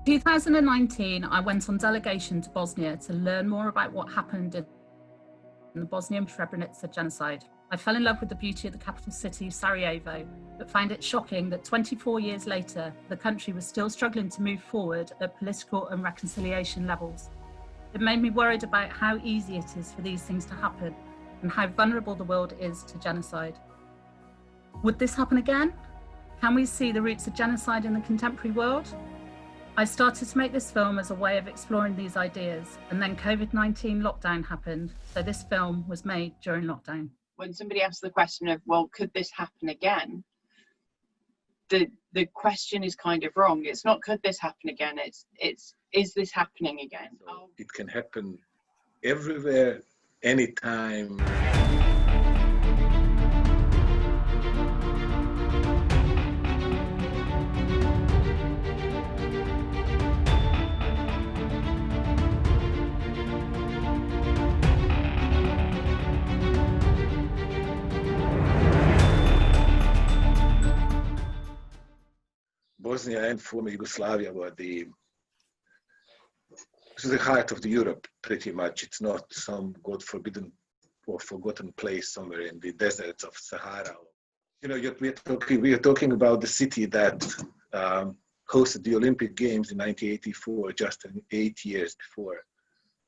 In 2019, I went on delegation to Bosnia to learn more about what happened in the Bosnian Srebrenica genocide. I fell in love with the beauty of the capital city, Sarajevo, but found it shocking that 24 years later, the country was still struggling to move forward at political and reconciliation levels. It made me worried about how easy it is for these things to happen and how vulnerable the world is to genocide. Would this happen again? Can we see the roots of genocide in the contemporary world? I started to make this film as a way of exploring these ideas, and then COVID-19 lockdown happened, so this film was made during lockdown. When somebody asks the question of, well, could this happen again? The question is kind of wrong. It's not could this happen again, it's is this happening again? So it can happen everywhere, anytime. Bosnia and former Yugoslavia were the heart of the Europe, pretty much. It's not some God forbidden or forgotten place somewhere in the deserts of Sahara. You know, we are talking about the city that hosted the Olympic Games in 1984, just 8 years before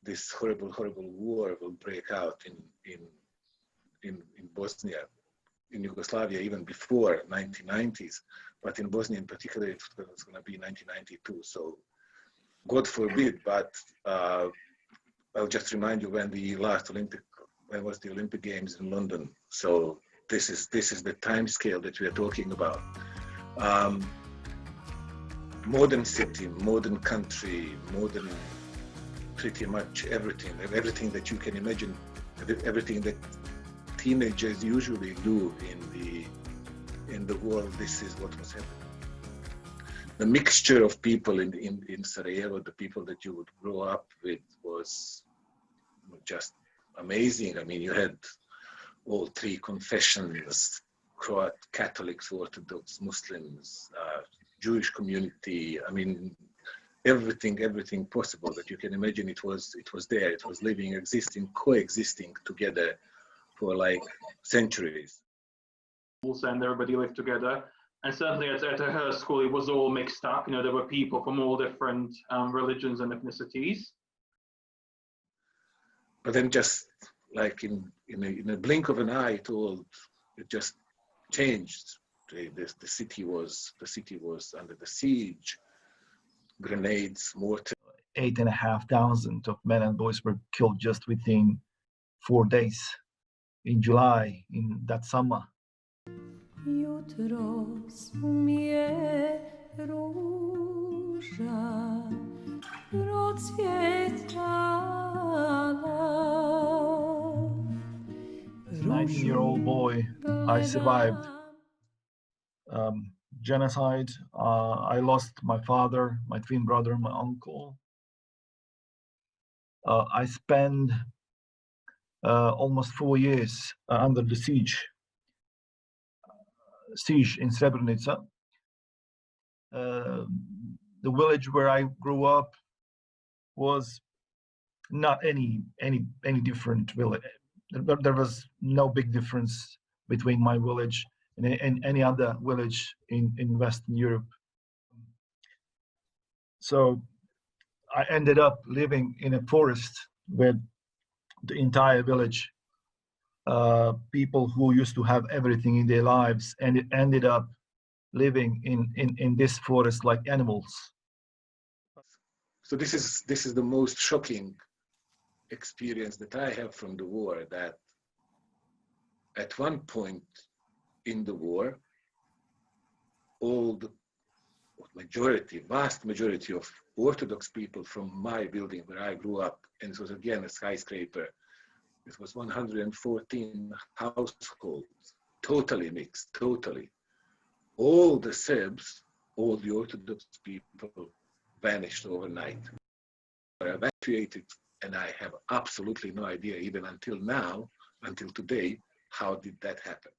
this horrible war will break out in Bosnia, in Yugoslavia, even before 1990s. But in Bosnia in particular, it was going to be 1992. So God forbid, but I'll just remind you when was the Olympic Games in London. So this is the time scale that we are talking about. Modern city, modern country, modern pretty much everything that you can imagine, everything that teenagers usually do in the world. This is what was happening. The mixture of people in Sarajevo, the people that you would grow up with, was just amazing. I mean, you had all three confessions: Croat, Catholics, Orthodox, Muslims, Jewish community. I mean, everything possible that you can imagine. It was there. It was living, existing, coexisting together for like centuries. And everybody lived together, and certainly at her school it was all mixed up. You know, there were people from all different religions and ethnicities. But then, just like in a blink of an eye, it just changed. The city was under the siege. Grenades, mortar. 8,500 of men and boys were killed just within 4 days in July, in that summer. Jutros mi je ruža procvjetala. As a 19-year-old boy, I survived genocide. I lost my father, my twin brother, my uncle. I spent almost 4 years under the siege in Srebrenica. The village where I grew up was not any different village. There was no big difference between my village and any other village in Western Europe. So I ended up living in a forest with the entire village. People who used to have everything in their lives, and it ended up living in this forest like animals. So this is the most shocking experience that I have from the war, that at one point in the war, vast majority of Orthodox people from my building where I grew up, and it was again a skyscraper, it was 114 households, totally mixed, totally. All the Serbs, all the Orthodox people vanished overnight. Were evacuated, and I have absolutely no idea, even until now, until today, how did that happen.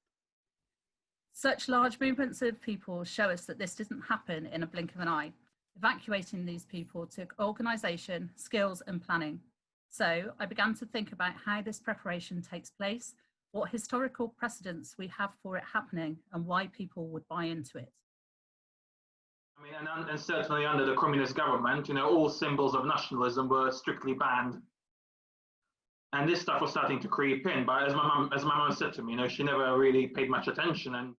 Such large movements of people show us that this didn't happen in a blink of an eye. Evacuating these people took organisation, skills and planning. So I began to think about how this preparation takes place, what historical precedents we have for it happening, and why people would buy into it. I mean, and certainly under the communist government, all symbols of nationalism were strictly banned. And this stuff was starting to creep in. But as my mum said to me, she never really paid much attention. And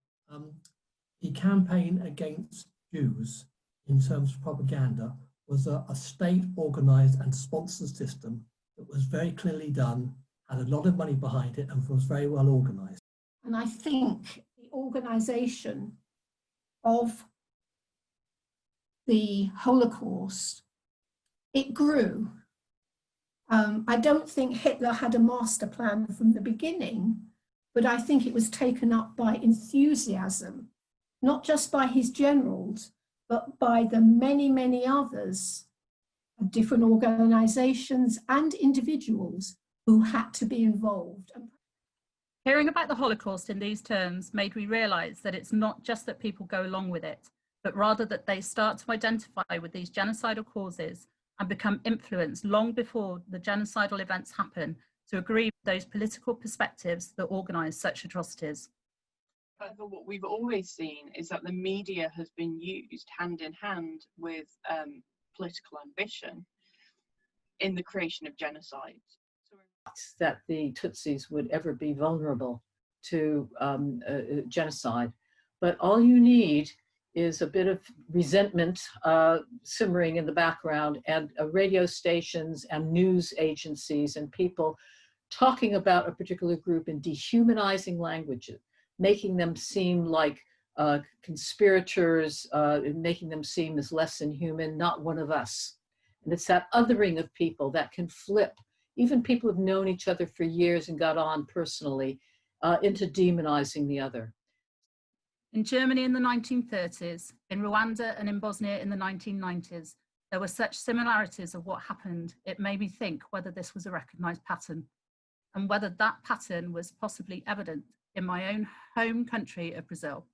the campaign against Jews in terms of propaganda was a state organized and sponsored system that was very clearly done, had a lot of money behind it, and was very well organized. And I think the organization of the Holocaust, it grew. I don't think Hitler had a master plan from the beginning, but I think it was taken up by enthusiasm, not just by his generals, but by the many, many others of different organizations and individuals who had to be involved. Hearing about the Holocaust in these terms made me realise that it's not just that people go along with it, but rather that they start to identify with these genocidal causes and become influenced long before the genocidal events happen to agree with those political perspectives that organise such atrocities. However, what we've always seen is that the media has been used hand in hand with political ambition in the creation of genocide. That the Tutsis would ever be vulnerable to genocide, but all you need is a bit of resentment simmering in the background, and radio stations and news agencies and people talking about a particular group in dehumanizing languages, making them seem like conspirators, making them seem as less than human, not one of us. And it's that othering of people that can flip, even people who've known each other for years and got on personally, into demonizing the other. In Germany in the 1930s, in Rwanda and in Bosnia in the 1990s, there were such similarities of what happened, it made me think whether this was a recognised pattern, and whether that pattern was possibly evident in my own home country of Brazil.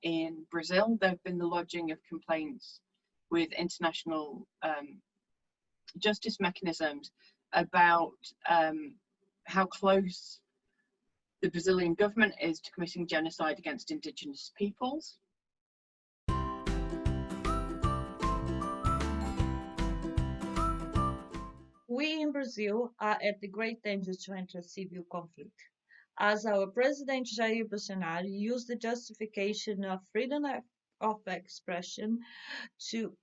In Brazil, there have been the lodging of complaints with international justice mechanisms about how close the Brazilian government is to committing genocide against indigenous peoples. We in Brazil are at the great danger to enter civil conflict, as our President Jair Bolsonaro used the justification of freedom of expression to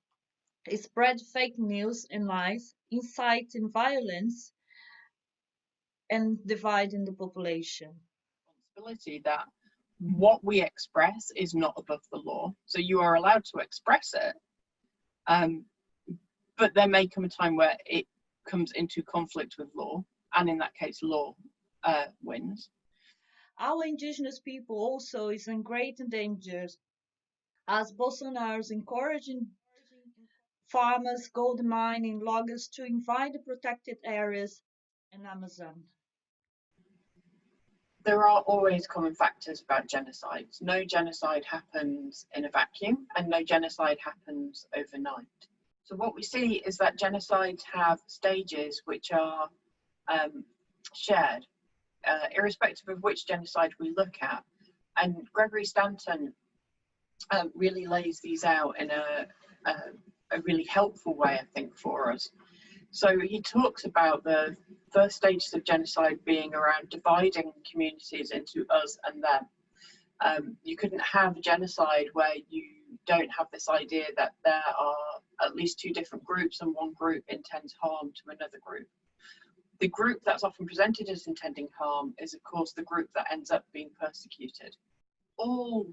spread fake news and lies, inciting violence and dividing the population. Responsibility that what we express is not above the law, so you are allowed to express it, but there may come a time where it comes into conflict with law, and in that case law wins. Our indigenous people also is in great danger, as Bolsonaro is encouraging farmers, gold mining, loggers to invade the protected areas in Amazon. There are always common factors about genocides. No genocide happens in a vacuum, and no genocide happens overnight. So what we see is that genocides have stages which are shared, irrespective of which genocide we look at. And Gregory Stanton really lays these out in a really helpful way, I think, for us. So he talks about the first stages of genocide being around dividing communities into us and them. You couldn't have genocide where you don't have this idea that there are at least two different groups and one group intends harm to another group. The group that's often presented as intending harm is, of course, the group that ends up being persecuted. All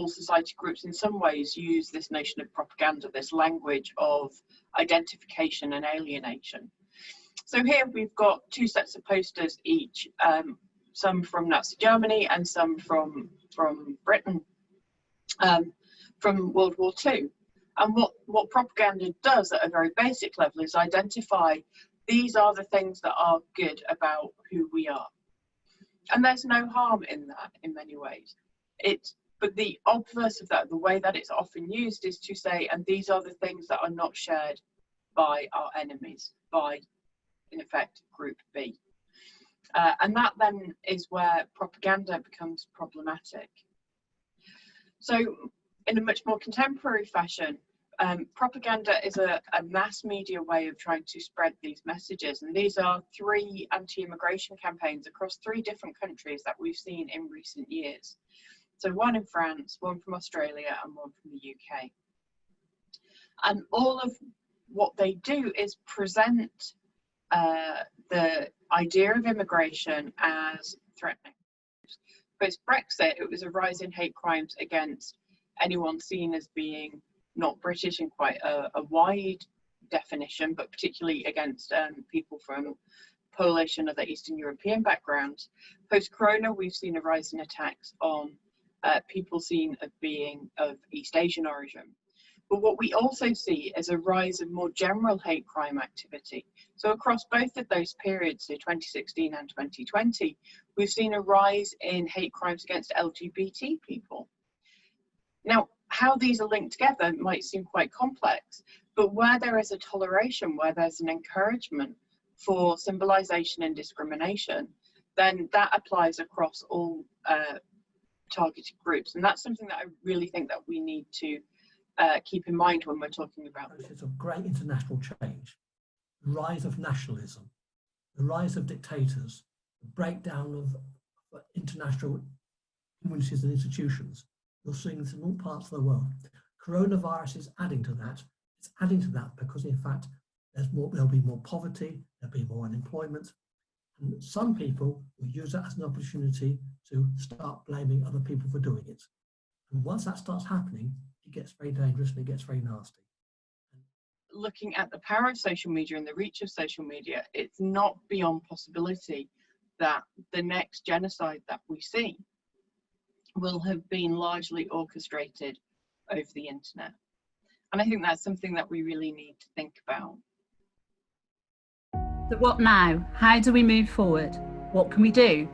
society groups in some ways use this notion of propaganda, this language of identification and alienation. So here we've got two sets of posters each, some from Nazi Germany and some from Britain, from World War II. And what propaganda does at a very basic level is identify these are the things that are good about who we are. And there's no harm in that in many ways. It But the obverse of that, the way that it's often used, is to say, and these are the things that are not shared by our enemies, by, in effect, Group B. And that then is where propaganda becomes problematic. So in a much more contemporary fashion, propaganda is a mass media way of trying to spread these messages. And these are 3 anti-immigration campaigns across 3 different countries that we've seen in recent years. So one in France, one from Australia, and one from the UK. And all of what they do is present the idea of immigration as threatening. Post Brexit, it was a rise in hate crimes against anyone seen as being not British in quite a wide definition, but particularly against people from Polish and other Eastern European backgrounds. Post-Corona, we've seen a rise in attacks on people seen as being of East Asian origin. But what we also see is a rise of more general hate crime activity. So across both of those periods, so 2016 and 2020, we've seen a rise in hate crimes against LGBT people. Now, how these are linked together might seem quite complex, but where there is a toleration, where there's an encouragement for symbolization and discrimination, then that applies across all targeted groups. And that's something that I really think that we need to keep in mind when we're talking about this. It's a great international change, the rise of nationalism, the rise of dictators, the breakdown of international communities and institutions. You're seeing this in all parts of the world. Coronavirus is adding to that. It's adding to that because, in fact, there'll be more poverty, there'll be more unemployment, and some people will use that as an opportunity to start blaming other people for doing it. And once that starts happening, it gets very dangerous and it gets very nasty. Looking at the power of social media and the reach of social media, it's not beyond possibility that the next genocide that we see will have been largely orchestrated over the internet. And I think that's something that we really need to think about. So what now? How do we move forward? What can we do?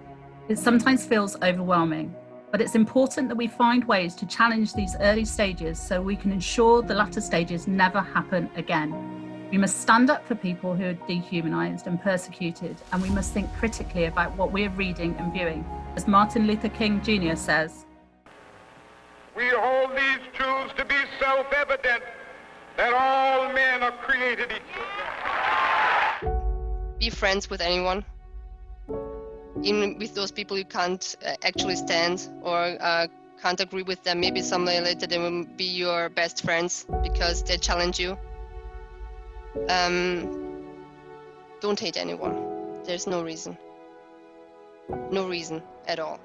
It sometimes feels overwhelming, but it's important that we find ways to challenge these early stages so we can ensure the latter stages never happen again. We must stand up for people who are dehumanized and persecuted, and we must think critically about what we are reading and viewing. As Martin Luther King Jr. says, "We hold these truths to be self-evident, that all men are created equal." Be friends with anyone, even with those people you can't actually stand or can't agree with them. Maybe someday later they will be your best friends because they challenge you. Don't hate anyone. There's no reason at all.